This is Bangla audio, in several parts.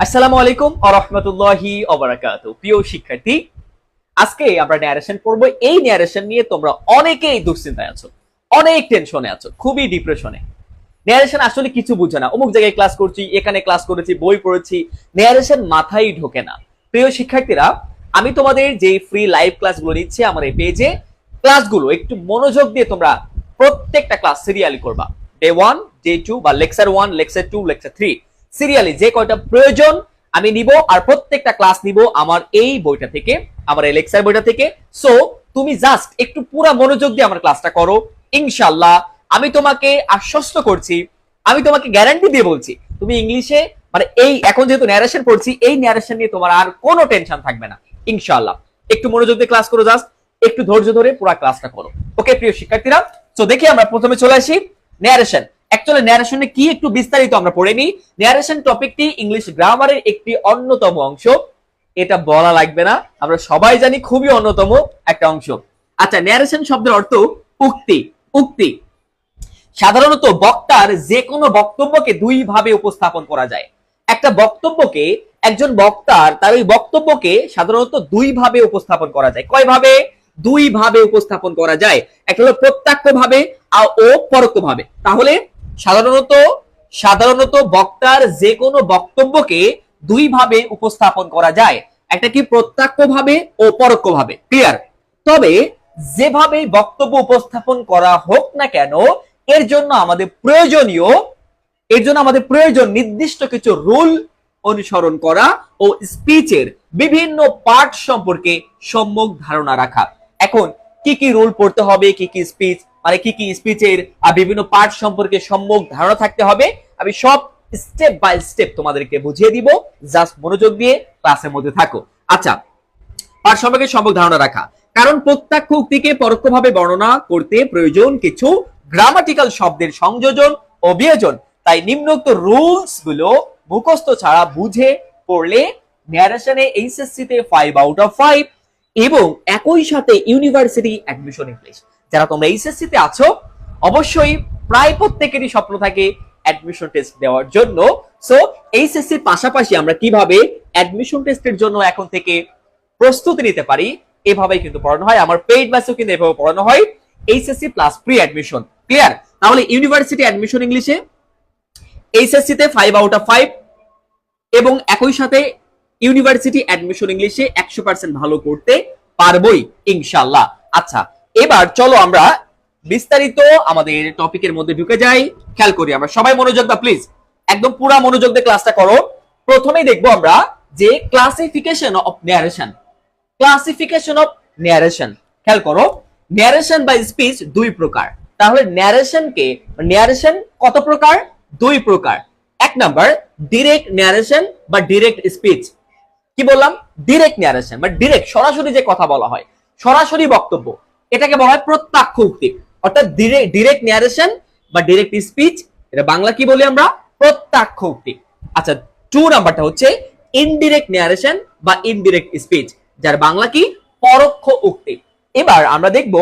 আসসালামু আলাইকুম ওয়া রাহমাতুল্লাহি ওয়া বারাকাতুহু। প্রিয় শিক্ষার্থী, আজকে আমরা ন্যারেশন পড়ব। এই ন্যারেশন নিয়ে তোমরা অনেকেই দুশ্চিন্তায় আছো, অনেক টেনশনে আছো, খুবই ডিপ্রেশনে। ন্যারেশন আসলে কিছু বুঝে না, অমুক জায়গায় ক্লাস করছি, এখানে ক্লাস করেছি, বই পড়েছি, ন্যারেশন মাথায় ঢোকে না। প্রিয় শিক্ষার্থীরা, আমি তোমাদের যে ফ্রি লাইভ ক্লাসগুলো নিচ্ছি আমার এই পেজে, ক্লাসগুলো একটু মনোযোগ দিয়ে তোমরা প্রত্যেকটা ক্লাস সিরিয়ালি করবা। ডে 1, ডে 2 বা লেকচার 1, লেকচার 2, লেকচার 3 সিরিয়ালি যে কয়টা প্রয়োজন আমি নিব, আর প্রত্যেকটা ক্লাস নিব আমার এই বইটা থেকে, আমার এই লেকচার বইটা থেকে। সো তুমি জাস্ট একটু পুরো মনোযোগ দিয়ে আমার ক্লাসটা করো, ইনশাআল্লাহ আমি তোমাকে আশ্বস্ত করছি, আমি তোমাকে গ্যারান্টি দিয়ে বলছি, তুমি ইংলিশে মানে এই এখন যেহেতু ন্যারেশন পড়ছি, এই ন্যারেশন নিয়ে তোমার আর কোনো টেনশন থাকবে না ইনশাআল্লাহ। একটু মনোযোগ দিয়ে ক্লাস করো, জাস্ট একটু ধৈর্য ধরে পুরো ক্লাসটা করো। ওকে প্রিয় শিক্ষার্থীরা, তো দেখি আমরা প্রথমে চলে আসি ন্যারেশন। অ্যাকচুয়ালি ন্যারেশনে কি একটু বিস্তারিত আমরা পড়ে নিই। ন্যারেশন টপিকটি ইংলিশ গ্রামারের একটি অন্যতম অংশ, এটা বলা লাগবে না, আমরা সবাই জানি খুবই অন্যতম একটা অংশ। আচ্ছা, ন্যারেশন শব্দের অর্থ উক্তি। উক্তি সাধারণত বক্তার যে কোনো বক্তব্যকে দুই ভাবে উপস্থাপন করা যায়। একটা বক্তব্যকে, একজন বক্তার তার ওই বক্তব্যকে সাধারণত দুই ভাবে উপস্থাপন করা যায়। কয় ভাবে? দুই ভাবে উপস্থাপন করা যায়। একটা হলো প্রত্যক্ষ ভাবে ও পরোক্ষ ভাবে। তাহলে সাধারণত বক্তার যে কোনো বক্তব্যকে দুই ভাবে উপস্থাপন করা যায়, একটা কি প্রত্যক্ষ ভাবে ও পরোক্ষ ভাবে। ক্লিয়ার? তবে যেভাবে বক্তব্য উপস্থাপন করা হোক না কেন, এর জন্য আমাদের প্রয়োজন নির্দিষ্ট কিছু রুল অনুসরণ করা ও স্পিচের বিভিন্ন পার্ট সম্পর্কে সম্যক ধারণা রাখা। এখন কি কি রুল পড়তে হবে, কি কি স্পিচ মানে কি কি স্পিচের বিভিন্ন পার্ট সম্পর্কে সম্যক ধারণা থাকতে হবে, আমি সব স্টেপ বাই স্টেপ তোমাদেরকে বুঝিয়ে দিব। জাস্ট মনোযোগ দিয়ে ক্লাসের মধ্যে থাকো। আচ্ছা, পার্ট সম্পর্কে সম্যক ধারণা রাখা, কারণ প্রত্যক্ষ উক্তিকে পরোক্ষভাবে বর্ণনা করতে প্রয়োজন কিছু গ্রামাটিক্যাল শব্দের সংযোজন ও বিয়োজন। তাই নিম্নোক্ত রুলস গুলো মুখস্থ ছাড়া বুঝে পড়লে ন্যারেশনে এইচএসসি তে 5 আউট অফ 5 এবং একই সাথে ইউনিভার্সিটি অ্যাডমিশন ইংলিশ। যারা তোমরা এইচএসসি তে আছো, অবশ্যই প্রায় প্রত্যেকেরই স্বপ্ন থাকে অ্যাডমিশন টেস্ট দেওয়ার জন্য। সো এইচএসসি এর পাশাপাশি আমরা কিভাবে অ্যাডমিশন টেস্টের জন্য এখন থেকে প্রস্তুতি নিতে পারি, এভাবেই কিন্তু পড়ানো হয়। আমার পেইড ব্যাচও কিন্তু এভাবে পড়ানো হয়, HSC plus pre admission. Clear? তাহলে ইউনিভার্সিটি অ্যাডমিশন ইংলিশে এইচএসসি তে 5 আউট অফ 5 এবং একই সাথে ইউনিভার্সিটি অ্যাডমিশন ইংলিশে 100% ভালো করতে পারবোই ইনশাআল্লাহ। আচ্ছা, এবার চলো আমরা বিস্তারিত আমাদের টপিকের মধ্যে ঢুকে যাই। খেয়াল করি, আমরা সবাই মনোযোগ দাও প্লিজ, একদম পুরো মনোযোগ দিয়ে ক্লাসটা করো। প্রথমেই দেখবো আমরা যে classification of narration. Classification of narration, খেয়াল করো, ন্যারেশন বা স্পিচ দুই প্রকার। তাহলে ন্যারেশন কত প্রকার? দুই প্রকার। এক নাম্বার ডিরেক্ট ন্যারেশন বা ডিরেক্ট স্পিচ। কি বললাম? ডিরেক্ট ন্যারেশন বা ডিরেক্ট সরাসরি যে কথা বলা হয়, সরাসরি বক্তব্য, এটাকে বলা হয় প্রত্যক্ষ উক্তি। অর্থাৎ ডিরেক্ট ন্যারেশন বা ডিরেক্ট স্পিচ, এটা বাংলা কি বলি আমরা? প্রত্যক্ষ উক্তি। আচ্ছা, 2 নাম্বারটা হচ্ছে ইনডিরেক্ট ন্যারেশন বা ইনডিরেক্ট স্পিচ, যার বাংলা কি? পরোক্ষ উক্তি। এবার আমরা দেখব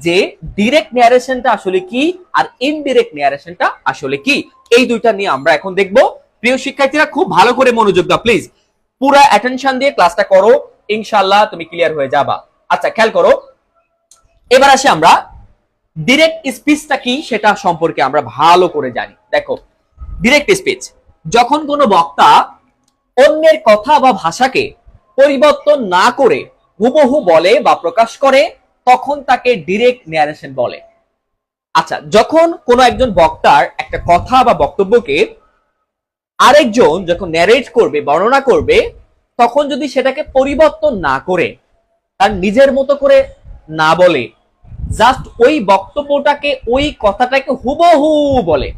যে ডিরেক্ট ন্যারেশনটা আসলে কি আর ইনডিরেক্ট ন্যারেশনটা আসলে কি, এই দুইটা নিয়ে আমরা এখন দেখব। প্রিয় শিক্ষার্থীরা, খুব ভালো করে মনোযোগ দাও প্লিজ, পুরো অ্যাটেনশন দিয়ে ক্লাসটা করো, ইনশাআল্লাহ তুমি ক্লিয়ার হয়ে যাবা। আচ্ছা, খেয়াল করো, এবার আসি আমরা ডিরেক্ট স্পিচটা কি সেটা সম্পর্কে আমরা ভালো করে জানি। দেখো, ডিরেক্ট স্পিচ যখন কোনো বক্তা অন্যের কথা বা ভাষাকে পরিবর্তন না করে হুবহু বলে বা প্রকাশ করে, তখন তাকে ডিরেক্ট ন্যারেশন বলে। আচ্ছা, যখন কোনো একজন বক্তার একটা কথা বা বক্তব্যকে আরেকজন যখন ন্যারেট করবে, বর্ণনা করবে, তখন যদি সেটাকে পরিবর্তন না করে, তার নিজের মতো করে না বলে, জাস্ট ওই বক্তব্যটাকে, ওই কথাটাকে হুবহু বলে,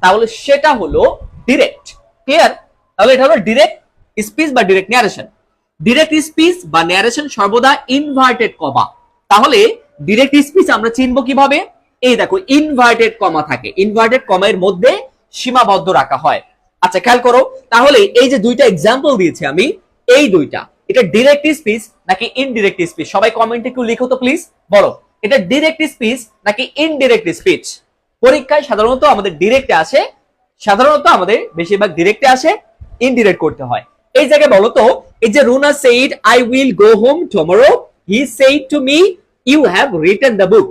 তাহলে সেটা হলো ডিরেক্ট। ক্লিয়ার? তাহলে এটা হলো ডিরেক্ট স্পিচ বা ডিরেক্ট ন্যারেশন। ডিরেক্ট স্পিচ বা ন্যারেশন সর্বদা ইনভার্টেড কমা। তাহলে ডিরেক্ট স্পিচ আমরা চিনবো কিভাবে? এই দেখো, ইনভার্টেড কমা থাকে, ইনভার্টেড কমার মধ্যে সীমাবদ্ধ রাখা হয়। আচ্ছা, খেয়াল করো, তাহলে এই যে দুইটা এক্সাম্পল দিয়েছি আমি, এই দুইটা, এটা ডিরেক্ট স্পিচ নাকি ইনডিরেক্ট স্পিচ? সবাই কমেন্টে একটু লিখো তো প্লিজ, বলো এটা ডিরেক্ট স্পিচ নাকি ইনডিরেক্ট স্পিচ। পরীক্ষায় সাধারণত আমাদের ডিরেক্টে আসে, সাধারণত আমাদের বেশিরভাগ ডিরেক্টে আসে, ইনডিরেক্ট করতে হয়। এই জায়গায় বলো তো, এই যে Runa said I will go home tomorrow, he said to me you have written the book,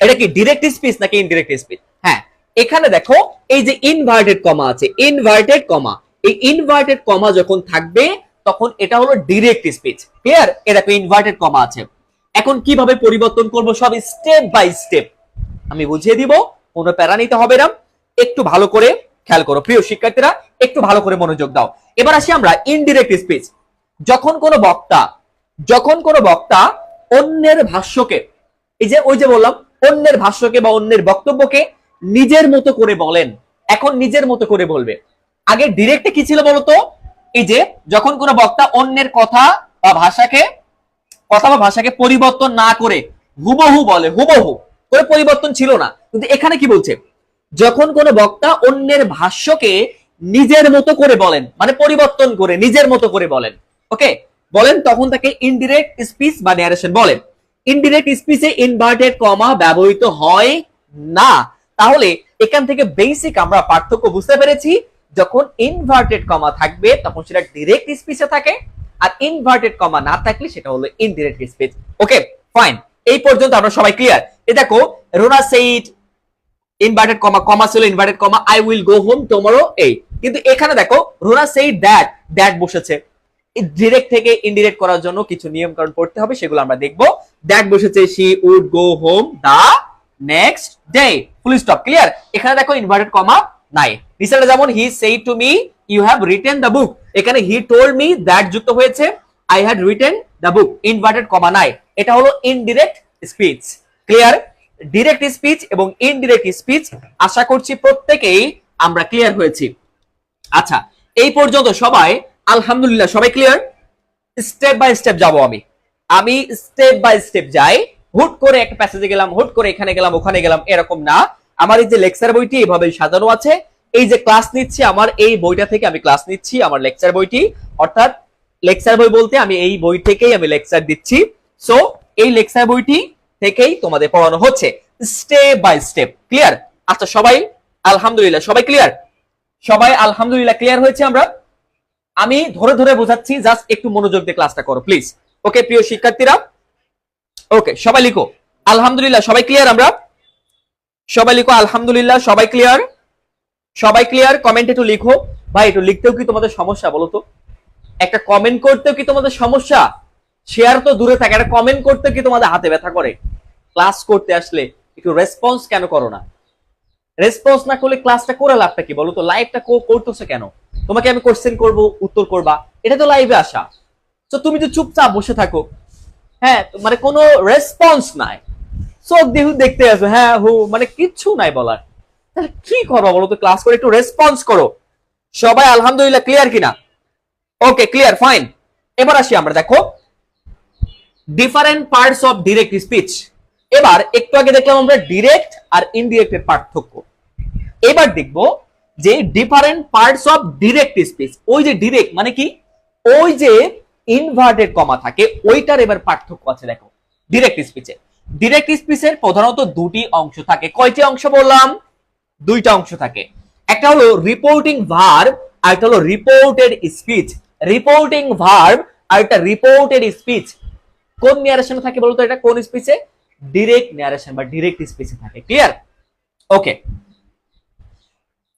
এটা কি ডিরেক্ট স্পিচ নাকি ইনডিরেক্ট স্পিচ? হ্যাঁ, এখানে দেখো এই যে ইনভার্টেড কমা আছে, ইনভার্টেড কমা, এই ইনভার্টেড কমা যখন থাকবে তখন এটা হলো ডিরেক্ট স্পিচ। ক্লিয়ার? এ দেখো ইনভার্টেড কমা আছে। এখন কিভাবে পরিবর্তন করব সব স্টেপ বাই স্টেপ আমি বুঝিয়ে দিব, কোনো প্যারা নিতে হবে না। একটু ভালো করে খেয়াল করো প্রিয় শিক্ষার্থীরা, একটু ভালো করে মনোযোগ দাও। এবার আসি আমরা ইনডিরেক্ট স্পিচ। যখন কোনো বক্তা অন্যের ভাষ্যকে, এই যে ওই যে বললাম অন্যের ভাষ্যকে বা অন্যের বক্তব্যকে নিজের মতো করে বলেন, এখন নিজের মতো করে বলবে। আগে ডিরেক্টে কি ছিল বলতো, এই যে যখন কোনো বক্তা অন্যের কথা বা ভাষাকে পরিবর্তন না করে হুবহু বলে, হুবহু করে পরিবর্তন ছিল না। কিন্তু এখানে কি বলছে, যখন কোনো বক্তা অন্যের ভাষ্যকে নিজের মতো করে বলেন, মানে পরিবর্তন করে নিজের মতো করে বলেন, ওকে বলেন, তখন তাকে ইনডিরেক্ট স্পিচ বা ন্যারেশন বলেন। ইনডিরেক্ট স্পিচে ইনভার্টেড কমা ব্যবহৃত হয় না। তাহলে এখান থেকে বেসিক আমরা পার্থক্য বুঝতে পেরেছি। যখন ইনভার্টেড কমা থাকবে তখন সেটা ডিরেক্ট স্পিচে থাকে, আর ইনভার্টেড কমা না থাকলে সেটা হলো ইনডিরেক্ট স্পিচ। ওকে ফাইন, এই পর্যন্ত আমরা সবাই ক্লিয়ার? এই দেখো রোনা সেইড ইনভার্টেড কমা, কমা ছিল inverted comma, I will go home tomorrow, এই কিন্তু এখানে দেখো রোনা সেইড দ্যাট বসেছে। ডিরেক্ট থেকে ইনডিরেক্ট করার জন্য কিছু নিয়ম কারণ পড়তে হবে, সেগুলো আমরা দেখবো। দ্যাট বসেছে, she would go home the next day, full stop. Clear? এখানে দেখো ইনভার্টেড কমা নাই। নিচেটা যেমন he said to me you have written the book, এখানে হি টোল্ড মি দ্যাট যুক্ত হয়েছে, I had written the book, inverted comma নাই। এটা হলো indirect speech. Clear? Direct speech এবং ইনডিরেক্ট স্পিচ আশা করছি প্রত্যেকেই আমরা ক্লিয়ার হয়েছি। আচ্ছা, এই পর্যন্ত সবাই আলহামদুলিল্লাহ সবাই ক্লিয়ার? স্টেপ বাই স্টেপ যাবো আমি স্টেপ বাই স্টেপ যাই, হুট করে একটা প্যাসেজে গেলাম, হুট করে এখানে গেলাম ওখানে গেলাম, এরকম না। আমার এই যে লেকচার বইটি এইভাবে সাজানো আছে, এই যে ক্লাস নিচ্ছি আমার এই বইটা থেকে আমি ক্লাস নিচ্ছি, আমার লেকচার বইটি, অর্থাৎ লেকচার বই বলতে আমি এই বই থেকেই আমি লেকচার দিচ্ছি। সো এই লেকচার বইটি থেকেই তোমাদের পড়ানো হচ্ছে স্টেপ বাই স্টেপ। ক্লিয়ার? আচ্ছা সবাই আলহামদুলিল্লাহ সবাই ক্লিয়ার? সবাই আলহামদুলিল্লাহ ক্লিয়ার হয়েছে আমরা? আমি ধরে ধরে বোঝাচ্ছি, জাস্ট একটু মনোযোগ দিয়ে ক্লাসটা করো প্লিজ। ওকে প্রিয় শিক্ষার্থীরা, ওকে সবাই লিখো আলহামদুলিল্লাহ সবাই ক্লিয়ার? আমরা সবাই লিখো আলহামদুলিল্লাহ সবাই ক্লিয়ার? সবাই ক্লিয়ার? কমেন্টে একটু লিখো। ভাই একটু লিখতেও কি তোমাদের সমস্যা বলো তো? একটা কমেন্ট করতেও কি তোমাদের সমস্যা? শেয়ার তো দূরে থাকে, একটা কমেন্ট করতে কি তোমাদের হাতে ব্যথা করে? ক্লাস করতে আসলে একটু রেসপন্স কেন করো না? রেসপন্স না করলে ক্লাসটা করে লাভটা কি বলো তো? লাইভটা করতেছো কেন? তোমাকে আমি কোশ্চেন করব, উত্তর করবা, এটা তো লাইভে আসা। তো তুমি তো চুপচাপ বসে থাকো, হ্যাঁ মানে কোনো রেসপন্স নাই, চোখ দিয়ে দেখতে আসো, হ্যাঁ হু, মানে কিচ্ছু নাই বলার, তাহলে কি করবো বলো তো? ক্লাস করে একটু রেসপন্স করো। সবাই আলহামদুলিল্লাহ ক্লিয়ার কিনা? Okay clear, fine. এবার আসি আমরা, দেখো different parts of direct speech. এবার একটু আগে দেখলাম আমরা ডিরেক্ট আর ইনডিরেক্টের পার্থক্য, এবার দেখবো যে different parts of direct speech. ওই যে ডিরেক্ট মানে কি, ওই যে ইনভার্টেড কমা থাকে ওইটার এবার পার্থক্য আছে। দেখো ডিরেক্ট স্পিচের প্রধানত দুটি অংশ থাকে। কয়টি অংশ বললাম? দুইটা অংশ থাকে। একটা হলো রিপোর্টিং ভার্ব আর একটা হলো রিপোর্টেড স্পিচ। রিপোর্টিং ভার্ব আর একটা রিপোর্টেড স্পিচ কোন ন্যারেশনে থাকে বলতো? এটা কোন স্পিচে? ডিরেক্ট ন্যারেশন বা ডিরেক্ট স্পিচে থাকে। ক্লিয়ার? ওকে,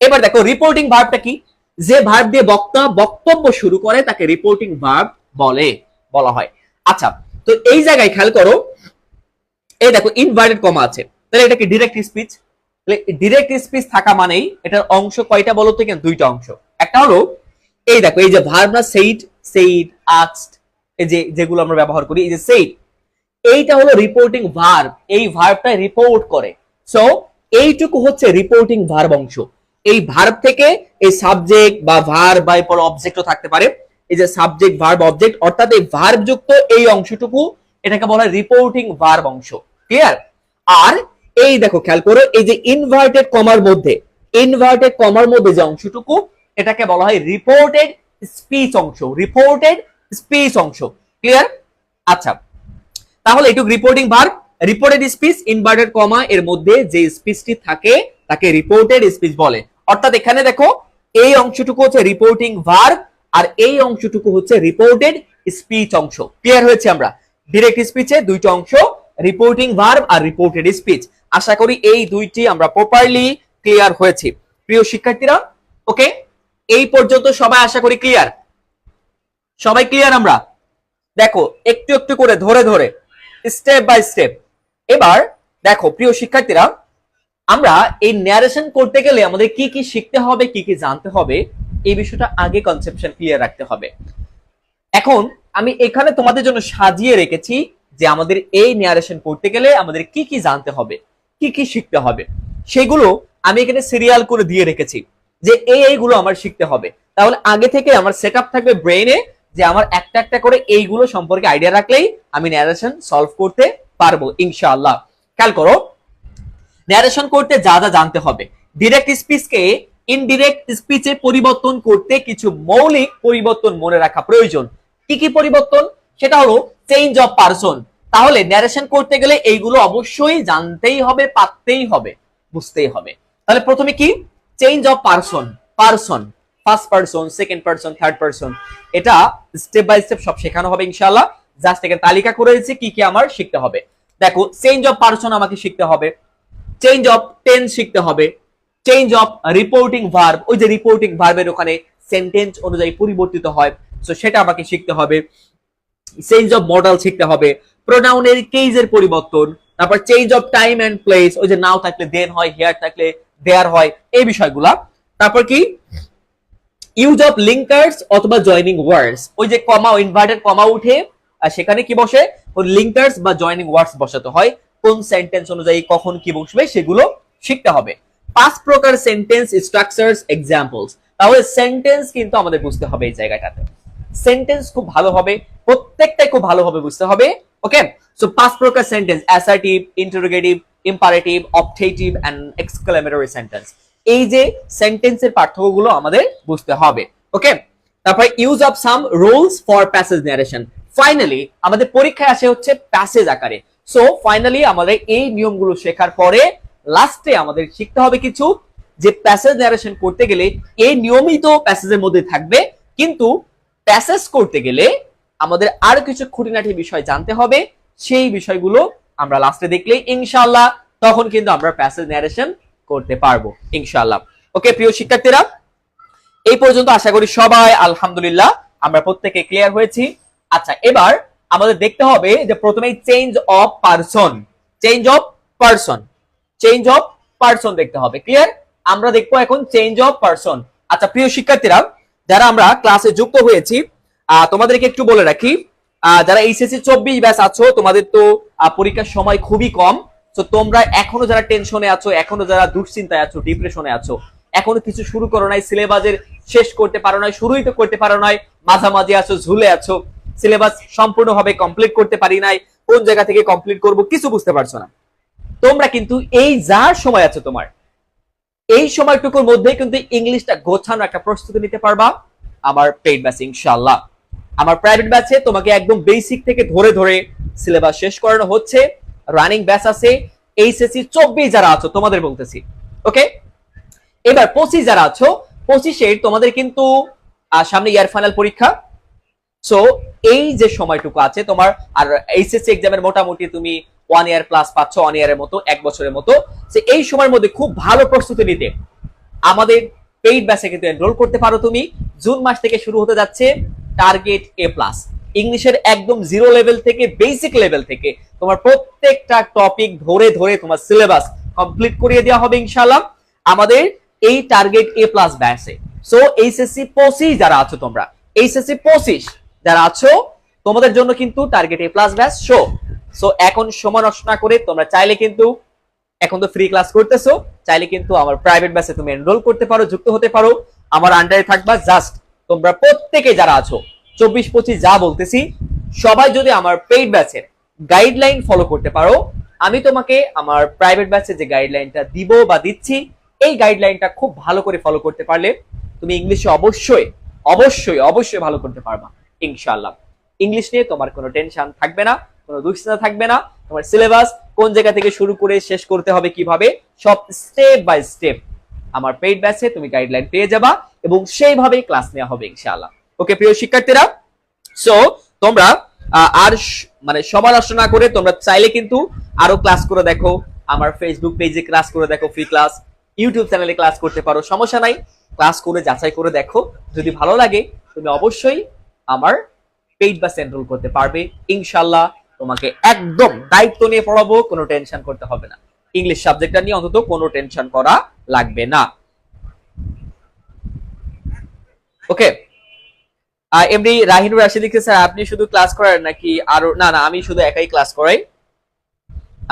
এবার দেখো রিপোর্টিং ভার্বটা কি? যে ভার্ব দিয়ে বক্তা বক্তব্য শুরু করে তাকে রিপোর্টিং ভার্ব বলা হয়। আচ্ছা, তো এই জায়গায় খেয়াল করো, এই দেখো ইনভার্টেড কমা আছে, তাহলে এটা কি ডিরেক্ট স্পিচ? তাহলে ডিরেক্ট স্পিচ থাকা মানেই এটার অংশ কয়টা বলো তো? এখানে দুইটা অংশ। একটা হলো এই দেখো, এই যে ভার্ব না, সেইড আস্কড, এই যে যেগুলো আমরা ব্যবহার করি, এই যে সেইড, এইটা হলো রিপোর্টিং ভার্ব, এই ভার্বটা রিপোর্ট করে। সো এইটুকু হচ্ছে রিপোর্টিং ভার্ব অংশ। এই ভার্ব থেকে এই সাবজেক্ট বা ভার্ব বা এরপর অবজেক্টও থাকতে পারে, এই যে সাবজেক্ট ভার্ব অবজেক্ট, অর্থাৎ এই ভার্ব যুক্ত এই অংশটুকু এটাকে বলা হয় রিপোর্টিং ভার্ব অংশ। ক্লিয়ার? আর এই দেখো খেয়াল করো, এই যে ইনভার্টেড কমার মধ্যে যে অংশটুকু এটাকে বলা হয় রিপোর্টেড স্পিচ অংশ। রিপোর্টেড স্পিচ অংশ। ক্লিয়ার? আচ্ছা, তাহলে এটুকু reporting verb. Reported speech inverted comma এর মধ্যে যে স্পিচটি থাকে তাকে রিপোর্টেড স্পিচ বলে। অর্থাৎ এখানে দেখো এই অংশটুকু হচ্ছে রিপোর্টিং ভার্ব, আর এই অংশটুকু হচ্ছে রিপোর্টেড স্পিচ অংশ। ক্লিয়ার হয়েছে? আমরা ডিরেক্ট স্পিচে দুইটা অংশ, রিপোর্টিং ভার্ব আর রিপোর্টেড স্পিচ। আশা করি এই দুইটি আমরা প্রপারলি ক্লিয়ার হয়েছি প্রিয় শিক্ষার্থীরা। ওকে, এই পর্যন্ত সবাই আশা করি ক্লিয়ার? সবাই ক্লিয়ার? আমরা দেখো একটু একটু করে ধরে ধরে স্টেপ বাই স্টেপ। এবার দেখো প্রিয় শিক্ষার্থীরা, আমরা এই ন্যারেশন করতে গেলে আমাদের কি কি শিখতে হবে, কি কি জানতে হবে, এই বিষয়টা আগে কনসেপশন ক্লিয়ার রাখতে হবে। এখন আমি এখানে তোমাদের জন্য সাজিয়ে রেখেছি যে আমাদের এই ন্যারেশন করতে গেলে আমাদের কি কি জানতে হবে, কি কি শিখতে হবে, সেগুলো আমি এখানে সিরিয়াল করে দিয়ে রেখেছি যে এইগুলো আমার শিখতে হবে। তাহলে আগে থেকে আমার সেটআপ থাকবে ব্রেইনে যে আমার একটা একটা করে এইগুলো সম্পর্কে আইডিয়া রাখলেই আমি ন্যারেশন সলভ করতে পারবো ইনশাআল্লাহ। খেয়াল করো, ন্যারেশন করতে যা যা জানতে হবে, ডিরেক্ট স্পিচকে ইনডিরেক্ট স্পিচে পরিবর্তন করতে কিছু মৌলিক পরিবর্তন মনে রাখা প্রয়োজন। কি কি পরিবর্তন? সেটা হলো চেঞ্জ অফ পারসন। তাহলে ন্যারেশন করতে গেলে এইগুলো অবশ্যই জানতেই হবে, পারতেই হবে, বুঝতেই হবে। তাহলে প্রথমে কি? Change of person. Person, first person, second person, third person, এটা স্টেপ বাই স্টেপ সব শেখানো হবে ইনশাআল্লাহ। জাস্ট এখানে তালিকা করে দিয়েছি কি কি আমার শিখতে হবে। দেখো, চেঞ্জ অফ পারসন আমাকে শিখতে হবে, চেঞ্জ অফ টেন্স শিখতে হবে, চেঞ্জ অফ রিপোর্টিং ভার্ব, ওই যে রিপোর্টিং ভার্বের ওখানে সেন্টেন্স অনুযায়ী পরিবর্তিত হয়, সো সেটা আমাকে শিখতে হবে। চেঞ্জ অফ মডেল শিখতে হবে, প্রোনাউনের কেসের পরিবর্তন, তারপর change of time and place, ওই যে নাও থাকলে দেন হয়, হিয়ার থাকলে দেয়ার হয়, এই বিষয়গুলা। তারপর কি? ইউজ অফ লিঙ্কার্স অথবা জয়নিং ওয়ার্ডস, ওই যে কমা, ইনভার্টেড কমা উঠে আর সেখানে কি বসে? লিঙ্কার্স বা জয়নিং ওয়ার্ডস বসাতে হয়। কোন সেন্টেন্স অনুযায়ী কখন কি বসবে সেগুলো শিখতে হবে। 5 প্রকার সেন্টেন্স স্ট্রাকচারস এক্সাম্পলস। তাহলে সেন্টেন্স কিন্তু আমাদের বুঝতে হবে এই জায়গাটাতে। সেন্টেন্স খুব ভালো হবে, প্রত্যেকটাই খুব ভালোভাবে বুঝতে হবে। ওকে, সো 5 প্রকার sentence: assertive, interrogative, imperative, objective and exclamatory sentence. এই যে সেন্টেন্সের পার্থক্যগুলো আমাদের বুঝতে হবে। ওকে, তারপর use of some rules for passage narration. Finally আমাদের পরীক্ষায় আসে হচ্ছে প্যাসেজ আকারে। সো ফাইনালি আমাদের এই নিয়মগুলো শেখার পরে লাস্টে আমাদের শিখতে হবে কিছু, যে প্যাসেজ ন্যারেশন করতে গেলে এই নিয়মই তো প্যাসেজের মধ্যে থাকবে, কিন্তু প্যাসেজ করতে গেলে আমাদের আরো কিছু খুঁটিনাটি বিষয় জানতে হবে। সেই বিষয়গুলো আমরা লাস্টে দেখলে ইনশাআল্লাহ তখন কিন্তু আমরা প্যাসেজ ন্যারেশন করতে পারবো ইনশাআল্লাহ। ওকে প্রিয় শিক্ষার্থীরা, এই পর্যন্ত আশা করি সবাই আলহামদুলিল্লাহ আমরা প্রত্যেকে ক্লিয়ার হয়েছি। আচ্ছা, এবার আমাদের দেখতে হবে যে প্রথমেই change of person, change of person, change of person দেখতে হবে। ক্লিয়ার? আমরা দেখবো এখন চেঞ্জ অফ পারসন। আচ্ছা প্রিয় শিক্ষার্থীরা, যারা আমরা ক্লাসে যুক্ত হয়েছি, তোমাদেরকে একটু বলে রাখি, যারা এইচএসসি 24 ব্যাচ আছো, তোমাদের তো পরীক্ষার সময় খুবই কম। তো তোমরা এখনো যারা টেনশনে আছো, এখনো যারা দুশ্চিন্তায় আছো, ডিপ্রেশনে আছো, এখনো কিছু শুরু করো নাই, সিলেবাসের শেষ করতে পারো নাই, শুরুই তো করতে পারো নাই, মাঝামাঝি আছো, ঝুলে আছো, সিলেবাস সম্পূর্ণভাবে কমপ্লিট করতে পারি নাই, কোন জায়গা থেকে কমপ্লিট করব কিছু বুঝতে পারছো না, তোমরা কিন্তু এই যার সময় আছে তোমার, এই সময়টুকুর মধ্যে কিন্তু ইংলিশটা গোছানো একটা প্রস্তুতি নিতে পারবা আমার পেইড ব্যাচে ইনশাআল্লাহ। আমার প্রাইভেট ব্যাচে তোমাকে একদম বেসিক থেকে ধরে ধরে সিলেবাস শেষ করানো হচ্ছে। রানিং ব্যাচ আছে। এইচএসসি 24 যারা আছো তোমাদের বলতেছি। ওকে, এবার 25 যারা আছো, 25 তোমাদের কিন্তু সামনে ইয়ার ফাইনাল পরীক্ষা। সো এই যে সময়টুকু আছে তোমার, আর এইচএসসি এক্সামের মোটামুটি তুমি 1 ইয়ার প্লাস পাচ্ছ, 1 ইয়ারের মতো, 1 বছরের মতো। এই সময়ের মধ্যে খুব ভালো প্রস্তুতি নিতে আমাদের পেইড ব্যাচে কিন্তু এনরোল করতে পারো তুমি। জুন মাস থেকে শুরু হতে যাচ্ছে টার্গেট এ প্লাস। ইংলিশের একদম জিরো লেভেল থেকে, বেসিক লেভেল থেকে তোমার প্রত্যেকটা টপিক ধরে ধরে তোমার সিলেবাস কমপ্লিট করিয়ে দেওয়া হবে ইনশাআল্লাহ আমাদের এই টার্গেট এ প্লাস ব্যাচে। সো এইচএসসি 25 যারা আছো তোমরা, এইচএসসি 25 যারা আছো, তোমাদের জন্য কিন্তু টার্গেট এ প্লাস ব্যাচ সো এখন সময় নষ্ট না করে তোমরা চাইলে কিন্তু, এখন তো ফ্রি ক্লাস করতেছো, চাইলে কিন্তু আমার প্রাইভেট ব্যাচে তুমি এনরোল করতে পারো, যুক্ত হতে পারো, আমার আন্ডারে থাকবা। জাস্ট তোমরা প্রত্যেকে যারা আছো 24-25 যা বলতেছি, সবাই যদি আমার পেইড ব্যাচের গাইডলাইন ফলো করতে পারো, আমি তোমাকে আমার প্রাইভেট ব্যাচে যে গাইডলাইনটা দিব বা দিচ্ছি, এই গাইডলাইনটা খুব ভালো করে ফলো করতে পারলে তুমি ইংলিশে অবশ্যই অবশ্যই অবশ্যই ভালো করতে পারবা ইনশাআল্লাহ। ইংলিশ নিয়ে তোমার কোনো টেনশন থাকবে না, কোনো দুশ্চিন্তা থাকবে না। তোমার সিলেবাস কোন জায়গা থেকে শুরু করে শেষ করতে হবে কিভাবে, সব স্টেপ বাই স্টেপ আমার পেইড ব্যাচে তুমি গাইডলাইন পেয়ে যাবা এবং সেইভাবেই ক্লাস নেওয়া হবে ইনশাআল্লাহ। ওকে প্রিয় শিক্ষার্থীরা, সো তোমরা আর মানে সমালোচনা না করে তোমরা চাইলে কিন্তু আরো ক্লাস করে দেখো, আমার ফেসবুক পেজে ক্লাস করে দেখো, ফ্রি ক্লাস, ইউটিউব চ্যানেলে ক্লাস করতে পারো, সমস্যা নাই। ক্লাস করে যাচাই করে দেখো, যদি ভালো লাগে তুমি অবশ্যই আমার পেইড ব্যাচে এনরোল করতে পারবে ইনশাআল্লাহ। তোমাকে একদম দায়িত্ব নিয়ে পড়াবো, কোনো টেনশন করতে হবে না। ইংলিশ সাবজেক্টটা নিয়ে অন্তত কোনো টেনশন করা লাগবে না। ওকে, এমনি রাহিনুর রাশিদ লিখছে স্যার আপনি শুধু ক্লাস করেন নাকি আরো? না না, আমি শুধু একাই ক্লাস করাই।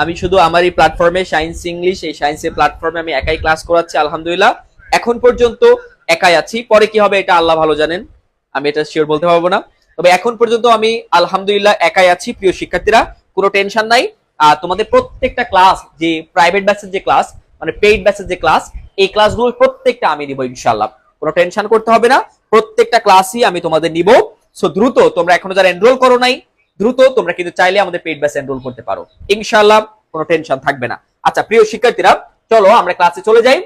আমি শুধু আমার এই প্ল্যাটফর্মে সায়েন্স ইংলিশ, এই সায়েন্সের প্ল্যাটফর্মে আমি একাই ক্লাস করাচ্ছি আলহামদুলিল্লাহ। এখন পর্যন্ত একাই আছি, পরে কি হবে এটা আল্লাহ ভালো জানেন, আমি এটা শিওর বলতে পারবো না। তবে এখন পর্যন্ত আমি আলহামদুলিল্লাহ একাই আছি। প্রিয় শিক্ষার্থীরা কোনো টেনশন নাই, তোমাদের প্রত্যেকটা ক্লাস, যে প্রাইভেট ব্যাচের যে ক্লাস মানে পেইড ব্যাচের যে ক্লাস, এই ক্লাসগুলো প্রত্যেকটা আমি নিব ইনশাআল্লাহ। কোনো টেনশন করতে হবে না, প্রত্যেকটা ক্লাসই আমি তোমাদের নিব। সো দ্রুত তোমরা এখনো যারা এনরোল করো নাই, দ্রুত তোমরা কিন্তু চাইলে আমাদের পেইড ব্যাচে এনরোল করতে পারো ইনশাআল্লাহ, কোনো টেনশন থাকবে না। আচ্ছা প্রিয় শিক্ষার্থীরা চলো আমরা ক্লাসে চলে যাই।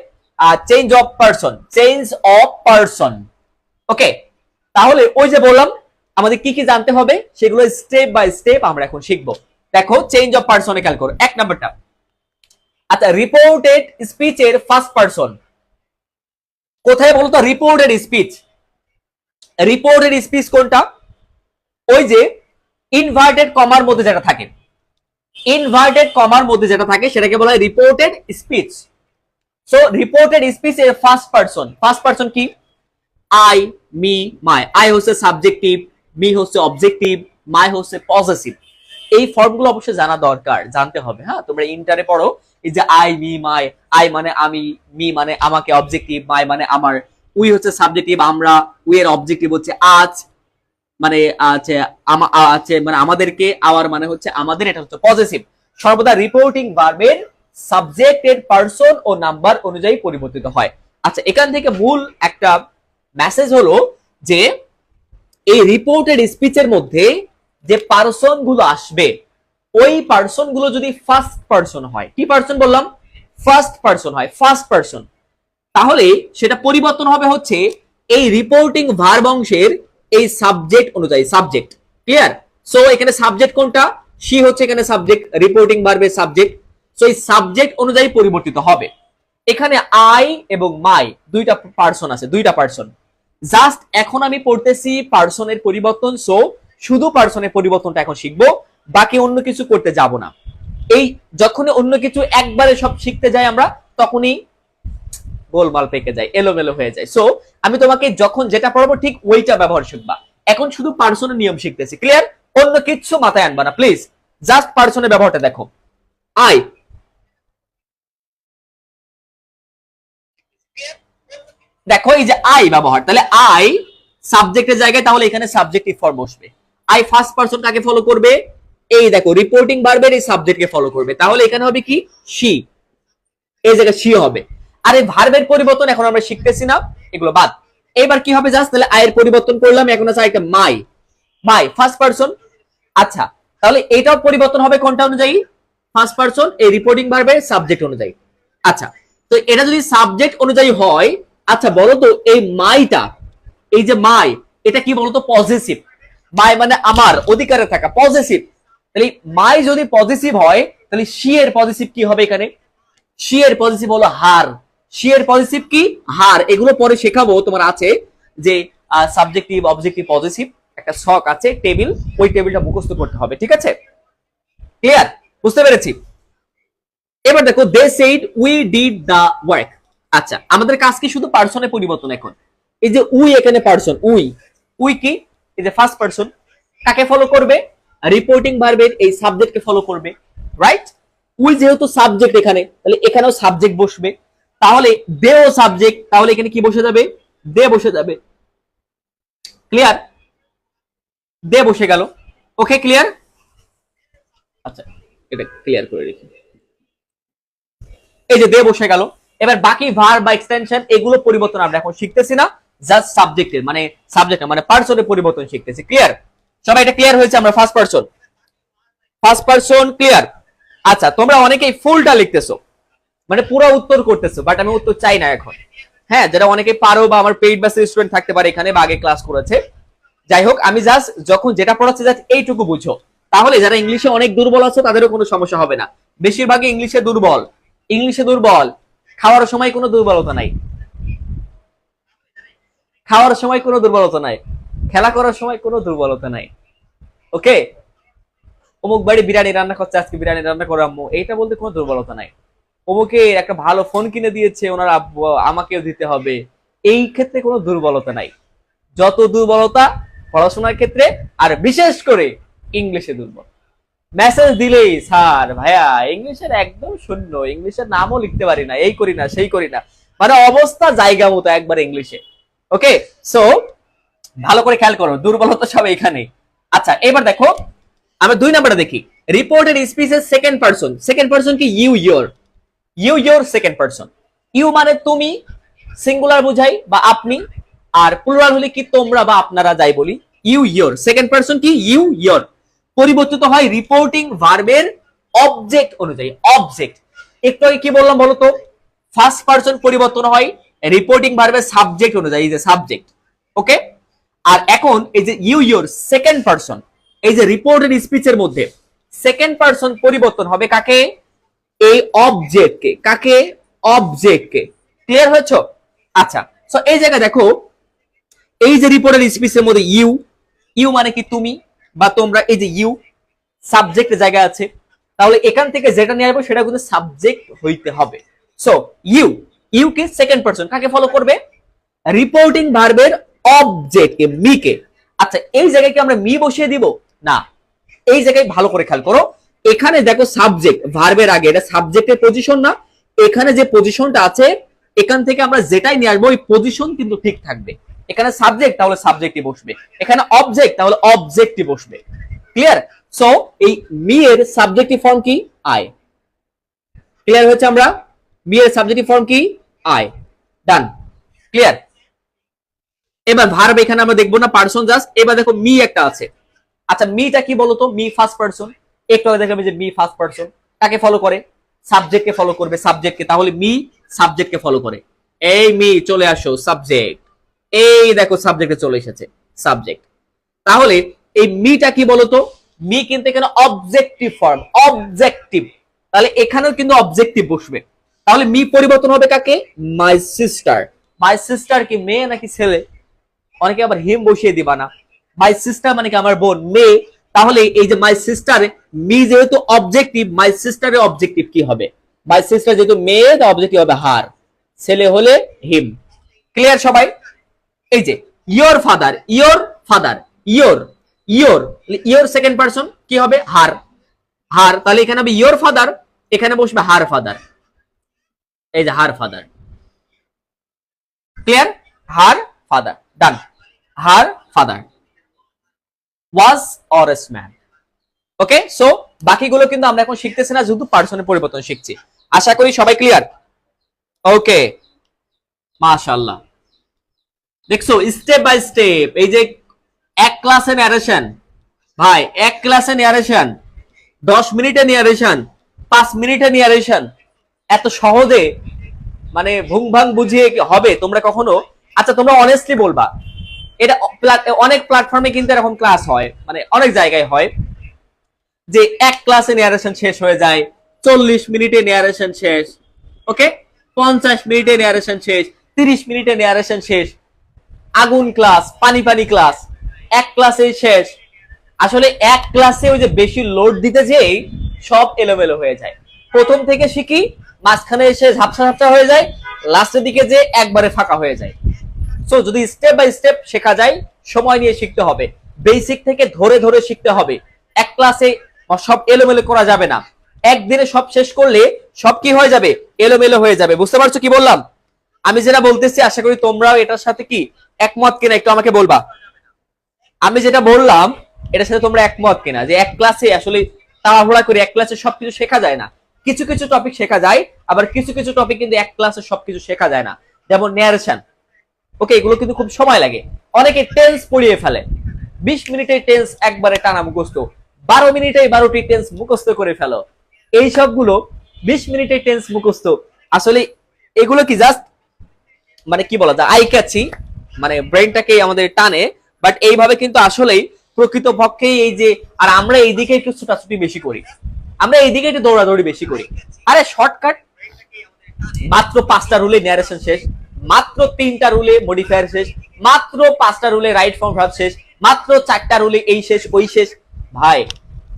Change of person, change of person. Okay, তাহলে ওই যে বললাম আমাদের কি কি জানতে হবে সেগুলো স্টেপ বাই স্টেপ আমরা এখন শিখবো। দেখো চেঞ্জ অফ পারসনে খেয়াল করো, এক নাম্বারটা। আচ্ছা, রিপোর্টেড স্পিচের ফার্স্ট পারসন কোথায় বলতো? রিপোর্টেড স্পিচ, রিপোর্টেড স্পিচ কোনটা? ওই যে ইনভার্টেড কমার মধ্যে যেটা থাকে, ইনভার্টেড কমার মধ্যে যেটা থাকে সেটাকে বলা হয় reported speech. So reported speech এর ফার্স্ট পারসন, ফার্স্ট পারসন কি? I, me, my. আই হচ্ছে সাবজেক্টিভ, মি হচ্ছে অবজেক্টিভ, মাই হচ্ছে পজেসিভ। এই ফর্মগুলো অবশ্যই জানা দরকার, জানতে হবে। হ্যাঁ, তোমরা ইন্টারে পড়ো এই যে আই, মি, মাই। আই মানে আমি, মি মানে আমাকে, অবজেক্টিভ, মাই মানে আমার, উই হচ্ছে সাবজেক্টিভ, আমরা, উই এর অবজেক্টিভ হচ্ছে আজ মানে আছে মানে আমাদেরকে, আওয়ার মানে হচ্ছে আমাদের, এটা হচ্ছে পজেসিভ। সর্বদা রিপোর্টিং ভার্বের সাবজেক্টের পারসন ও নাম্বার অনুযায়ী পরিবর্তিত হয়। আচ্ছা, এখান থেকে মূল একটা মেসেজ হলো যে এই রিপোর্টেড স্পিচের মধ্যে যে পারসন গুলো আসবে, ওই পারসন গুলো যদি ফার্স্ট পারসন হয়, কি পারসন বললাম? ফার্স্ট পারসন হয়, ফার্স্ট পারসন, তাহলে সেটা পরিবর্তন হবে হচ্ছে এই রিপোর্টিং ভার্ব অংশের এই সাবজেক্ট অনুযায়ী। Subject clear? সো এখানে সাবজেক্ট কোনটা? সি হচ্ছে এখানে সাবজেক্ট, রিপোর্টিং ভার্বের সাবজেক্ট। সো এই সাবজেক্ট অনুযায়ী পরিবর্তিত হবে। এখানে আই এবং মাই দুইটা পারসন আছে, দুইটা পারসন। জাস্ট এখন আমি পড়তেছি পারসনের পরিবর্তন, সো শুধু পারসনের পরিবর্তনটা এখন শিখবো, বাকি অন্য কিছু করতে যাব না। এই যখন অন্য কিছু একবারে সব শিখতে যাই আমরা, তখনই গোলমাল পেকে যায়, এলোমেলো হয়ে যায়। সো আমি তোমাকে যখন যেটা পড়াবো ঠিক ওইটা ব্যবহার শিখবা। এখন শুধু পারসনের নিয়ম শিখতেছি, ক্লিয়ার? অন্য কিছু মাথায় আনবা না প্লিজ, জাস্ট পারসনের ব্যবহারটা দেখো। আই, দেখো এই যে আই ব্যবহার, তাহলে আই সাবজেক্টের জায়গায়, তাহলে এখানে সাবজেক্টিভ ফর্ম বসবে। আই ফার্স্ট পারসন কাকে ফলো করবে? এই দেখো রিপোর্টিং ভার্বের এই সাবজেক্টকে ফলো করবে, তাহলে এখানে হবে কি? শি, এই জায়গায় শি হবে। আর এই ভার্বের পরিবর্তন এখন আমরা শিখতেছি না, এগুলো বাদ। এবার কি হবে? জাস্ট তাহলে আয়ের পরিবর্তন করলাম, এখন আছে একটা মাই, মাই ফার্স্ট পারসন। আচ্ছা, তাহলে এটাও পরিবর্তন হবে কোনটা অনুযায়ী? ফার্স্ট পারসন, এই রিপোর্টিং ভার্বের সাবজেক্ট অনুযায়ী। আচ্ছা, তো এটা যদি সাবজেক্ট অনুযায়ী হয়, আচ্ছা বলো তো এই মাইটা, এই যে মাই, এটা কি বলতো? পজিটিভ। মাই মানে আমার, অধিকারে থাকা, পজিটিভ। তাহলে মাই যদি পজিটিভ হয়, তাহলে শি এর পজিটিভ কি হবে? এখানে শি এর পজিটিভ হলো হার। শি এর পজিটিভ কি? হার। এগুলো পরে শেখাবো, তোমার আছে যে সাবজেক্টিভ, অবজেক্টিভ, পজিটিভ একটা ছক আছে, টেবিল, ওই টেবিলটা মুখস্থ করতে হবে, ঠিক আছে? ক্লিয়ার? বুঝতে পেরেছি। এবার দেখো they said we did the work. আচ্ছা, আমাদের কাজ কি? শুধু পারসনের পরিবর্তন। এখন এই যে উই, এখানে পারসন, উই, উই কি? এই যে ফার্স্ট পারসন, কাকে ফলো করবে? রিপোর্টিং ভার্বের এই সাবজেক্টকে ফলো করবে, রাইট? উই যেহেতু সাবজেক্ট এখানে, তাহলে এখানেও সাবজেক্ট বসবে। তাহলে দেও সাবজেক্ট, তাহলে এখানে কি বসে যাবে? দে বসে যাবে। ক্লিয়ার? দে বসে গেল। ওকে, ক্লিয়ার? আচ্ছা, এটা ক্লিয়ার করে রেখি। এই যে দে বসে গেল। এবার বাকি ভার্ব বা এক্সটেনশন এগুলো পরিবর্তন আমরা এখন শিখতেছি না, জাস্ট সাবজেক্টের মানে সাবজেক্ট মানে পারসনের পরিবর্তন শিখতেছি। ক্লিয়ার? সবাই এটা ক্লিয়ার হয়েছে? আমরা first person, first person clear? আচ্ছা, তোমরা অনেকেই ফুলটা লিখতেছো, মানে পুরো উত্তর করতেছো, বাট আমি উত্তর চাই না এখন। হ্যাঁ, যেটা অনেকে পারো বা আমার পেইড ব্যাচের স্টুডেন্ট থাকতে পারে এখানে বা আগে ক্লাস করেছে। যাই হোক, আমি জাস্ট যখন যেটা পড়াচ্ছি জাস্ট এইটুকু বুঝো, তাহলে যারা ইংলিশে অনেক দুর্বল আছে তাদেরও কোনো সমস্যা হবে না। বেশিরভাগই ইংলিশে দুর্বল, ইংলিশে দুর্বল। খাওয়ার সময় কোনো দুর্বলতা নাই, খাওয়ার সময় কোনো দুর্বলতা নাই, খেলা করার সময় কোনো দুর্বলতা নাই। ওকে, অমুক বাড়ি বিরিয়ানি রান্না করছে, আজকে বিরিয়ানি রান্না করে আম্মু, এইটা বলতে কোনো দুর্বলতা নাই। অমুকে একটা ভালো ফোন কিনে দিয়েছে ওনার আব্বু, আমাকেও দিতে হবে, এই ক্ষেত্রে কোনো দুর্বলতা নাই। যত দুর্বলতা পড়াশোনার ক্ষেত্রে, আর বিশেষ করে ইংলিশে দুর্বল। মেসেজ দিলেই স্যার ভাইয়া ইংলিশের একদম শূন্য, ইংলিশের নামও লিখতে পারি না, এই করি না সেই করি না, মানে অবস্থা জায়গা মতো একবার ইংলিশে। ওকে, সো ভালো করে খেয়াল করো, দুর্বলতা সব এখানে। আচ্ছা, এবার দেখো আমরা 2 নাম্বারটা দেখি। রিপোর্টেড স্পিচের সেকেন্ড পারসন, সেকেন্ড পারসন কি you your, you your second person. You মানে তুমি, সিঙ্গুলার বোঝাই বা আপনি, আর প্লুরাল হলে কি তোমরা বা আপনারা যাই বলি। ইউ ইয়োর সেকেন্ড পারসন কি ইউ ইয়োর, পরিবর্তিত হয় রিপোর্টিং ভার্বের অবজেক্ট অনুযায়ী। অবজেক্ট একটু আগে কি বললাম বলো তো, ফার্স্ট পারসন পরিবর্তন হয় রিপোর্টিং ভার্বের সাবজেক্ট অনুযায়ী, এই যে সাবজেক্ট। ওকে, আর এখন এই যে ইউ ইয়োর সেকেন্ড পারসন, এই যে রিপোর্টেড স্পিচের মধ্যে সেকেন্ড পারসন পরিবর্তন হবে কাকে, এই অবজেক্টকে। কাকে, অবজেক্টকে। ক্লিয়ার হয়েছে? আচ্ছা, সো এই জায়গায় দেখো, এই যে রিপোর্টেড স্পিচের মধ্যে ইউ, ইউ মানে কি তুমি বা তোমরা, এই যে ইউ সাবজেক্টের জায়গা আছে, তাহলে এখান থেকে যেটা নিয়ে আসবো সেটা কিন্তু সাবজেক্ট হইতে হবে। সো ইউ, ইউ কে সেকেন্ড পারসন কাকে ফলো করবে, রিপোর্টিং ভার্বের অবজেক্টকে, মি কে। আচ্ছা, এই জায়গায় কি আমরা মি বসিয়ে দিব না, এই জায়গায় ভালো করে খেয়াল করো, এখানে দেখো সাবজেক্ট ভার্বের আগে, এটা সাবজেক্টের পজিশন না, এখানে যে পজিশনটা আছে এখান থেকে আমরা যেটাই নিয়ে আসবো ওই পজিশন কিন্তু ঠিক থাকবে। এখানে সাবজেক্ট তাহলে সাবজেক্টই বসবে, এখানে অবজেক্ট তাহলে অবজেক্টই বসবে। ক্লিয়ার? সো এই মি এর সাবজেক্টিভ ফর্ম কি, আই। ক্লিয়ার হচ্ছে? আমরা মি এর সাবজেক্টিভ ফর্ম কি, আই। Done, clear? এবার ভার্ব এখানে আমরা দেখবো না, পারসন জাস্ট। এবার দেখো মি একটা আছে। আচ্ছা, মিটা কি বলতো, মি ফার্স্ট পারসন। একটু আগে দেখাবে যে মি ফার্স্ট পারসন কাকে ফলো করে, সাবজেক্টকে ফলো করবে, সাবজেক্টকে। তাহলে মি সাবজেক্টকে ফলো করে, এই মি চলে আসো সাবজেক্ট, এই দেখো সাবজেক্টে চলে এসেছে সাবজেক্ট। তাহলে এই মিটা কি বলতো, মি কিন্তু এখানে অবজেক্টিভ ফর্ম, অবজেক্টিভ, তাহলে এখানেও কিন্তু অবজেক্টিভ বসবে। তাহলে মি পরিবর্তন হবে কাকে, মাই সিস্টার। মাই সিস্টার কি মেয়ে নাকি ছেলে? অনেকে আবার হিম বসিয়ে দিবা না, মাই সিস্টার মানে কি আমার বোন, মেয়ে। তাহলে এই যে মাই সিস্টার, মি যেহেতু অবজেক্টিভ, মাই সিস্টারের অবজেক্টিভ কি হবে, মাই সিস্টার যেহেতু মেয়ে তো অবজেক্টিভ হবে হার, ছেলে হলে হিম। ক্লিয়ার সবাই? এই যে your father, your father, your, your, your second person কি হবে, হার, হার। তাহলে এখানে হবে ইয়োর ফাদার, এখানে বসবে হার ফাদার, এই যে her father. Clear? Her father, done. Her father was arrest man. Okay, so বাকিগুলো কিন্তু আমরা এখন শিখতেছি না, শুধু পার্সনের পরিবর্তন শিখছি। আশা করি সবাই ক্লিয়ার? ওকে, মাশাআল্লাহ। দেখছো স্টেপ বাই স্টেপ, এই যে এক ক্লাসে ন্যারেশন, ভাই এক ক্লাসে ন্যারেশন, 10 মিনিটে ন্যারেশন, 5 মিনিটে ন্যারেশন, এত সহজে মানে ভুং ভাং বুঝিয়ে হবে তোমরা কখনো? আচ্ছা, তোমরা অনেস্টলি বলবা, এটা অনেক প্ল্যাটফর্মে কিন্তু এরকম ক্লাস হয়, মানে অনেক জায়গায় হয় যে এক ক্লাসে ন্যারেশন শেষ হয়ে যায়, 40 মিনিটে ন্যারেশন শেষ, ওকে, 50 মিনিটে ন্যারেশন শেষ, 30 মিনিটে ন্যারেশন শেষ। আগুন ক্লাস, পানি পানি ক্লাস, এক ক্লাসে শেষ। আসলে এক ক্লাসে ওই যে বেশি লোড দিতে যেই সব এলোমেলো হয়ে যায়। প্রথম থেকে শিখি, মাঝখানে এসে ঝাপসা ঝাপসা হয়ে যায়, লাস্টের দিকে যে একবারে ফাঁকা হয়ে যায়। সো যদি স্টেপ বাই স্টেপ শেখা যায়, সময় নিয়ে শিখতে হবে, বেসিক থেকে ধরে ধরে শিখতে হবে। এক ক্লাসে সব এলোমেলো করা যাবে না, একদিনে সব শেষ করলে সব কি হয়ে যাবে, এলোমেলো হয়ে যাবে। বুঝতে পারছো কি বললাম? আমি যেটা বলতেছি আশা করি তোমরাও এটার সাথে কি একমত কিনা একটু আমাকে বলবা। আমি যেটা বললাম এটার সাথে তোমরা একমত কিনা, যে এক ক্লাসে আসলে তাড়াহুড়া করে এক ক্লাসে সবকিছু শেখা যায় না। কিছু কিছু টপিক শেখা যায়, আবার কিছু কিছু টপিক কিন্তু এক ক্লাসে সবকিছু শেখা যায় না। যেমন ন্যারেশন, ওকে, এগুলো কিন্তু খুব সময় লাগে। অনেকে টেন্স পড়িয়ে ফেলে, 20 মিনিটে টেন্স একবারে টানা মুখস্থ, 12 মিনিটে 12টি টেন্স মুখস্থ করে ফেলো। এই সবগুলো 20 মিনিটে টেন্স মুখস্থ, আসলে এগুলো কি জাস্ট মানে কি বলা যায় আই ক্যাচি, মানে ব্রেনটাকে আমাদের টানে, বাট এইভাবে কিন্তু আসলেই প্রকৃতপক্ষে এই যে, আর আমরা এইদিকে একটু ছুটাছুটি বেশি করি, আমরা এইদিকে একটু দৌড়াদৌড়ি বেশি করি। আরে শর্টকাট, মাত্র 5টা রুলে ন্যারেশন শেষ, মাত্র 3টা রুলে মডিফায়ার শেষ, মাত্র 5টা রুলে রাইট ফর্ম ভার্ব শেষ, মাত্র 4টা রুলে এই শেষ ওই শেষ। ভাই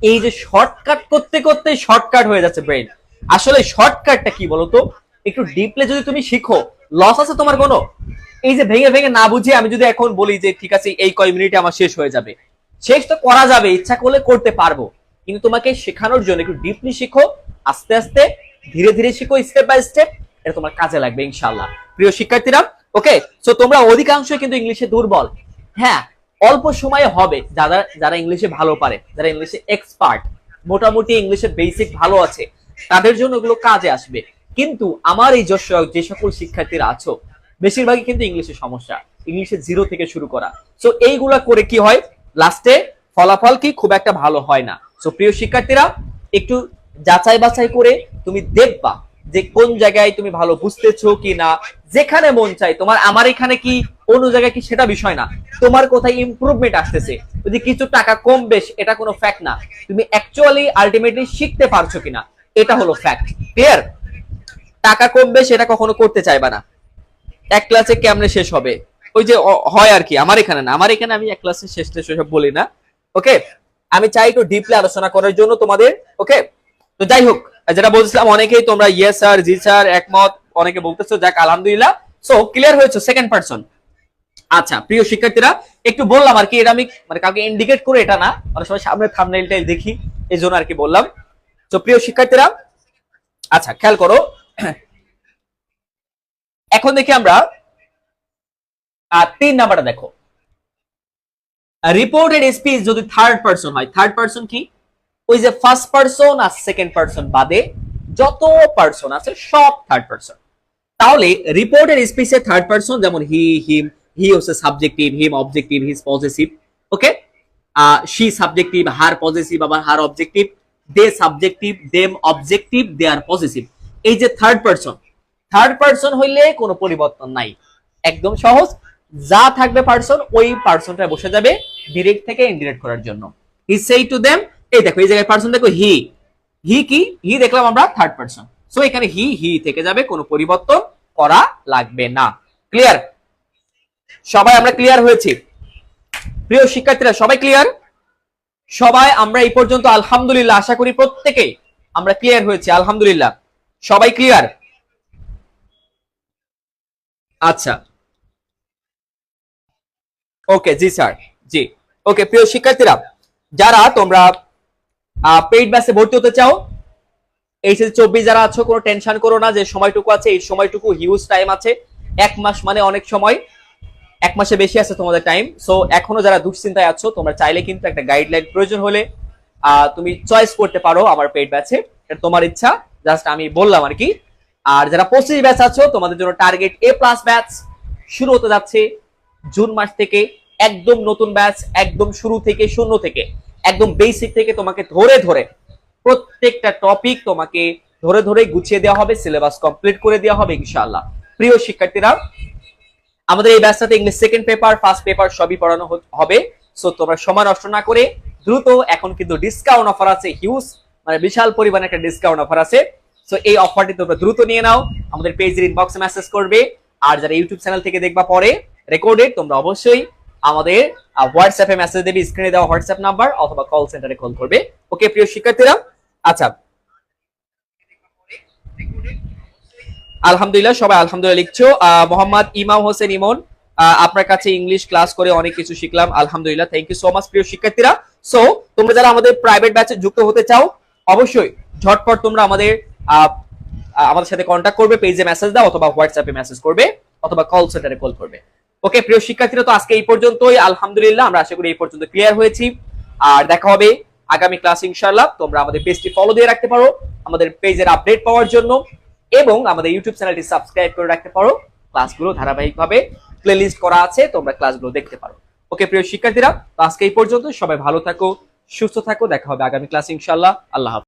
এই যে শর্টকাট করতে করতে শর্টকাট হয়ে যাচ্ছে ব্রেন। আসলে শর্টকাটটা কি বলতো, একটু ডিপলে যদি তুমি শিখো, লস আছে তোমার কোনো? এই যে ভেঙে ভেঙে না বুঝিয়ে আমি যদি এখন বলি যে ঠিক আছে এই কয় মিনিটে আমার শেষ হয়ে যাবে, শেষ তো করা যাবে, ইচ্ছা করলে করতে পারবো, কিন্তু তোমাকে শেখানোর জন্য একটু ডিপলি শিখো, আস্তে আস্তে ধীরে ধীরে শিখো, স্টেপ বাই স্টেপ, এটা তোমার কাজে লাগবে ইনশাআল্লাহ। প্রিয় শিক্ষার্থীরা, ওকে, সো তোমরা অধিকাংশই কিন্তু ইংলিশে দুর্বল। হ্যাঁ, অল্প সময়ে হবে, যারা যারা ইংলিশে ভালো পারে, যারা ইংলিশে এক্সপার্ট, মোটামুটি ইংলিশে বেসিক ভালো আছে, তাদের জন্য ওগুলো কাজে আসবে। কিন্তু আমার এই যে সকল শিক্ষার্থীরা আছো, বেশিরভাগই কিন্তু ইংলিশে সমস্যা, ইংলিশে জিরো থেকে শুরু করা। সো এইগুলা করে কি হয়, লাস্টে ফলাফল কি খুব একটা ভালো হয় না। সো প্রিয় শিক্ষার্থীরা, একটু যাচাই বাছাই করে তুমি দেখবা যে কোন জায়গায় তুমি ভালো বুঝতেছো কি না। যেখানে মন চাই তোমার, আমার এখানে কি অন্য জায়গায় কি সেটা বিষয় না, তোমার কোথায় ইমপ্রুভমেন্ট আসতেছে, যদি কিছু টাকা কম বেশ এটা কোনো ফ্যাক্ট না, তুমি অ্যাকচুয়ালি আলটিমেটলি শিখতে পারছো কিনা এটা হলো ফ্যাক্ট। ক্লিয়ার? টাকা কম বেশ এটা কখনো করতে চাইবা না। এক ক্লাসে কেমনে শেষ হবে, ওই যে হয় আর কি, আমার এখানে না, আমার এখানে আমি এক ক্লাসে শেষ সব বলি না। ওকে, আমি চাই একটু ডিপলি আলোচনা করার জন্য তোমাদের। ওকে, তো যাই হোক, যেটা বলছিলাম, অনেকেই তোমরা ইয়েস স্যার, জি স্যার, একমত, অনেকে বলতেছো, যাক আলহামদুলিল্লাহ। সো ক্লিয়ার হয়েছে সেকেন্ড পারসন। আচ্ছা প্রিয় শিক্ষার্থীরা, একটু বললাম আর কি, এটা আমি মানে কাউকে ইন্ডিকেট করে এটা না, অনেক সময় সামনে থাম্বনেইলটাই দেখি, এই জন্য আর কি বললাম। তো প্রিয় শিক্ষার্থীরা, আচ্ছা খেয়াল করো, এখন দেখি আমরা 3 নাম্বারটা দেখো। রিপোর্টেড স্পিচ যদি থার্ড পারসন হয়, থার্ড পারসন কি, ওই যে ফার্স্ট পারসন আর সেকেন্ড পারসন বাদে যত পারসন আছে সব থার্ড পারসন। তাহলে রিপোর্টেড স্পিচে থার্ড পারসন যেমন হি, হিম, হি হচ্ছে subjective, him objective, his possessive. Okay, she subjective, her possessive, আবার হার অবজেক্টিভ, দে সাবজেক্টিভ, দেম অবজেক্টিভ, দে আর পজেসিভ। এই যে থার্ড পারসন, থার্ড পারসন হইলে কোনো পরিবর্তন নাই, একদম সহজ, যা থাকবে পারসন ওই পারসনটা বসে যাবে ডিরেক্ট থেকে ইনডিরেক্ট করার জন্য। হি সেই টু দেম, এই দেখো এই জায়গায় পারসন দেখো হি, হি কি, হি দেখলাম আমরা থার্ড পারসন, সো এখানে হি হি থেকে যাবে, কোনো পরিবর্তন করা লাগবে না। ক্লিয়ার? সবাই আমরা ক্লিয়ার হয়েছি? প্রিয় শিক্ষার্থীরা সবাই ক্লিয়ার? সবাই আমরা এই পর্যন্ত আলহামদুলিল্লাহ, আশা করি প্রত্যেকেই আমরা ক্লিয়ার হয়েছি আলহামদুলিল্লাহ। সবাই ক্লিয়ার? আচ্ছা, ওকে, জি স্যার, জি। ওকে প্রিয় শিক্ষার্থীরা, যারা তোমরা পেইড ব্যাচে ভর্তি হতে চাও, এইচএসসি 24 যারা আছো, কোনো টেনশন করো না, যে সময়টুকু আছে এই সময়টুকু হিউজ টাইম আছে, 1 মাস মানে অনেক সময়, 1 মাসে বেশি আছে তোমাদের টাইম। সো এখনো যারা দুশ্চিন্তায় আছো, তোমরা চাইলে কিন্তু একটা গাইডলাইন প্রয়োজন হলে তুমি চয়েস করতে পারো আমার পেইড ব্যাচে, এটা তোমার ইচ্ছা, জাস্ট আমি বললাম আর কি। আর যারা 25 ব্যাচ আছো, তোমাদের জন্য টার্গেট এ প্লাস ব্যাচ শুরু হতে যাচ্ছে জুন মাস থেকে, একদম নতুন ব্যাচ, একদম শুরু থেকে, শূন্য থেকে, একদম বেসিক থেকে তোমাকে ধরে ধরে প্রত্যেকটা টপিক তোমাকে ধরে ধরে গুছিয়ে দেওয়া হবে, সিলেবাস কমপ্লিট করে দেওয়া হবে ইনশাআল্লাহ। প্রিয় শিক্ষার্থীরা, আমাদের এই ব্যাচটাতে English second paper, first paper সবই পড়ানো হবে। সো তোমরা সময় নষ্ট না করে দ্রুত, এখন কিন্তু ডিসকাউন্ট অফার আছে হিউজ, মানে বিশাল পরিমাণে একটা ডিসকাউন্ট অফার আছে। সো এই অফারটি তোমরা দ্রুত নিয়ে নাও, আমাদের পেজের ইনবক্সে মেসেজ করবে, আর যারা ইউটিউব চ্যানেল থেকে দেখবা পরে রেকর্ডেড, তোমরা অবশ্যই আমাদের হোয়াটসঅ্যাপে মেসেজ দেবে, স্ক্রিনে দেওয়া হোয়াটসঅ্যাপ নাম্বার, অথবা কল সেন্টারে কল করবে। ওকে প্রিয় শিক্ষার্থীরা, আচ্ছা আলহামদুলিল্লাহ, সবাই আলহামদুলিল্লাহ লিখছো। মোহাম্মদ ইমাম হোসেন ইমন, আপনার কাছে ইংলিশ ক্লাস করে অনেক কিছু শিখলাম, আলহামদুলিল্লাহ, থ্যাংক ইউ সো মাচ। প্রিয় শিক্ষার্থীরা, সো তোমরা যারা আমাদের প্রাইভেট ব্যাচে যুক্ত হতে চাও, অবশ্যই ঝটপট তোমরা আমাদের সাথে কন্ট্যাক্ট করবে, পেজে মেসেজ দাও, অথবা হোয়াটসঅ্যাপে মেসেজ করবে, অথবা কল সেন্টারে কল করবে। ওকে প্রিয় শিক্ষার্থীরা, তো আজকে এই পর্যন্তই, আলহামদুলিল্লাহ, আমরা আশা করি এই পর্যন্ত ক্লিয়ার হয়েছি। আর দেখা হবে আগামী ক্লাস ইনশাআল্লাহ। তোমরা আমাদের পেজটি ফলো দিয়ে রাখতে পারো আমাদের পেজের আপডেট পাওয়ার জন্য, এবং আমাদের ইউটিউব চ্যানেলটি সাবস্ক্রাইব করে রাখতে পারো, ক্লাসগুলো ধারাবাহিকভাবে প্লেলিস্ট করা আছে, তোমরা ক্লাসগুলো দেখতে পারো। ওকে প্রিয় শিক্ষার্থীরা, তো আজকে এই পর্যন্ত, সবাই ভালো থাকো, সুস্থ থাকো, দেখা হবে আগামী ক্লাস ইনশাআল্লাহ। আল্লাহ হাফেজ।